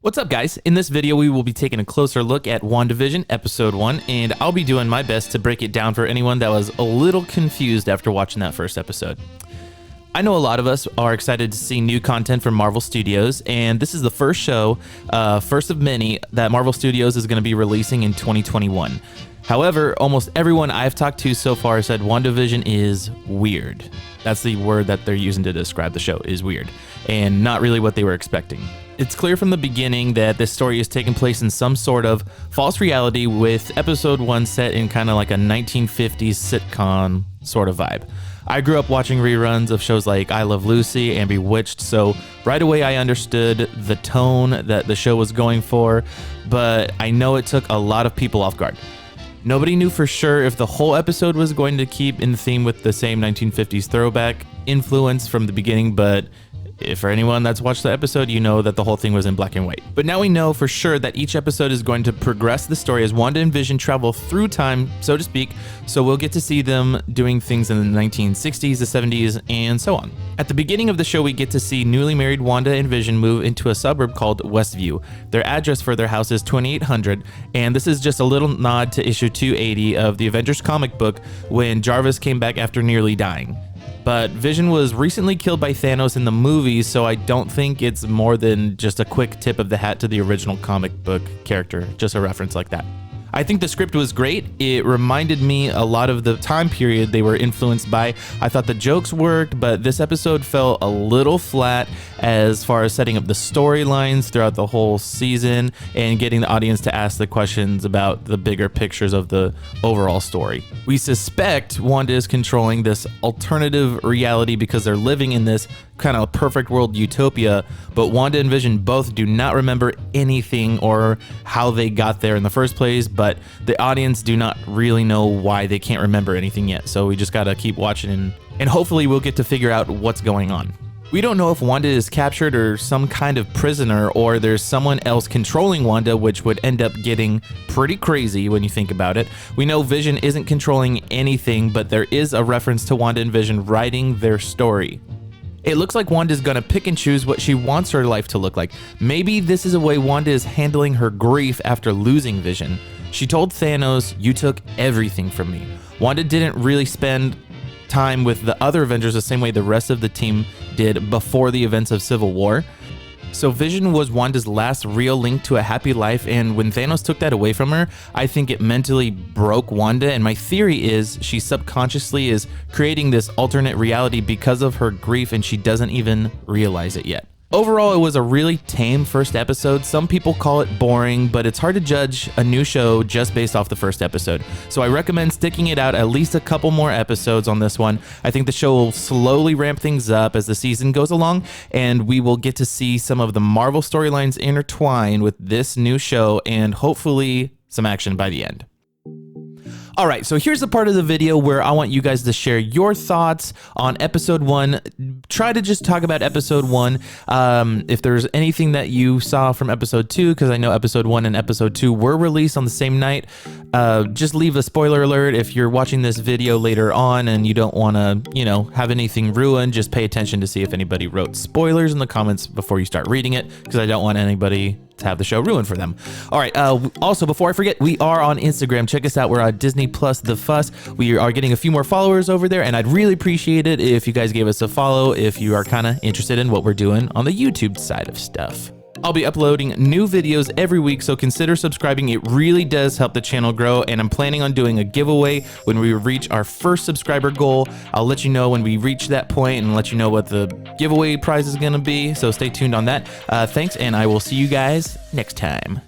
What's up, guys? In this video, we will be taking a closer look at WandaVision Episode 1, and I'll be doing my best to break it down for anyone that was a little confused after watching that first episode. I know a lot of us are excited to see new content from Marvel Studios, and this is the first show, first of many, that Marvel Studios is going to be releasing in 2021. However, almost everyone I've talked to so far said WandaVision is weird. That's the word that they're using to describe the show, is weird, and not really what they were expecting. It's clear from the beginning that this story is taking place in some sort of false reality, with episode 1 set in kind of like a 1950s sitcom sort of vibe. I grew up watching reruns of shows like I Love Lucy and Bewitched, so right away I understood the tone that the show was going for, but I know it took a lot of people off guard. Nobody knew for sure if the whole episode was going to keep in theme with the same 1950s throwback influence from the beginning, but if for anyone that's watched the episode, you know that the whole thing was in black and white. But now we know for sure that each episode is going to progress the story as Wanda and Vision travel through time, so to speak, so we'll get to see them doing things in the 1960s, the 70s, and so on. At the beginning of the show, we get to see newly married Wanda and Vision move into a suburb called Westview. Their address for their house is 2800, and this is just a little nod to issue 280 of the Avengers comic book when Jarvis came back after nearly dying. But Vision was recently killed by Thanos in the movies, so I don't think it's more than just a quick tip of the hat to the original comic book character, just a reference like that. I think the script was great. It reminded me a lot of the time period they were influenced by. I thought the jokes worked, but this episode felt a little flat as far as setting up the storylines throughout the whole season and getting the audience to ask the questions about the bigger pictures of the overall story. We suspect Wanda is controlling this alternative reality because they're living in this kind of perfect world utopia, but Wanda and Vision both do not remember anything or how they got there in the first place, but the audience do not really know why they can't remember anything yet. So we just gotta keep watching and hopefully we'll get to figure out what's going on. We don't know if Wanda is captured or some kind of prisoner, or there's someone else controlling Wanda, which would end up getting pretty crazy when you think about it. We know Vision isn't controlling anything, but there is a reference to Wanda and Vision writing their story. It looks like Wanda's gonna pick and choose what she wants her life to look like. Maybe this is a way Wanda is handling her grief after losing Vision. She told Thanos, "You took everything from me." Wanda didn't really spend time with the other Avengers the same way the rest of the team did before the events of Civil War. So Vision was Wanda's last real link to a happy life, and when Thanos took that away from her, I think it mentally broke Wanda, and my theory is she subconsciously is creating this alternate reality because of her grief and she doesn't even realize it yet. Overall, it was a really tame first episode. Some people call it boring, but it's hard to judge a new show just based off the first episode. So I recommend sticking it out at least a couple more episodes on this one. I think the show will slowly ramp things up as the season goes along, and we will get to see some of the Marvel storylines intertwine with this new show and hopefully some action by the end. All right, so here's the part of the video where I want you guys to share your thoughts on episode 1. Try to just talk about episode 1. If there's anything that you saw from episode 2, because I know episode 1 and episode 2 were released on the same night. Just leave a spoiler alert if you're watching this video later on and you don't want to, have anything ruined. Just pay attention to see if anybody wrote spoilers in the comments before you start reading it, because I don't want anybody to have the show ruined for them. All right. Also, before I forget, we are on Instagram. Check us out. We're on Disney Plus The Fuss. We are getting a few more followers over there, and I'd really appreciate it if you guys gave us a follow if you are kind of interested in what we're doing on the YouTube side of stuff. I'll be uploading new videos every week, so consider subscribing. It really does help the channel grow, and I'm planning on doing a giveaway when we reach our first subscriber goal. I'll let you know when we reach that point and let you know what the giveaway prize is going to be, so stay tuned on that. Thanks, and I will see you guys next time.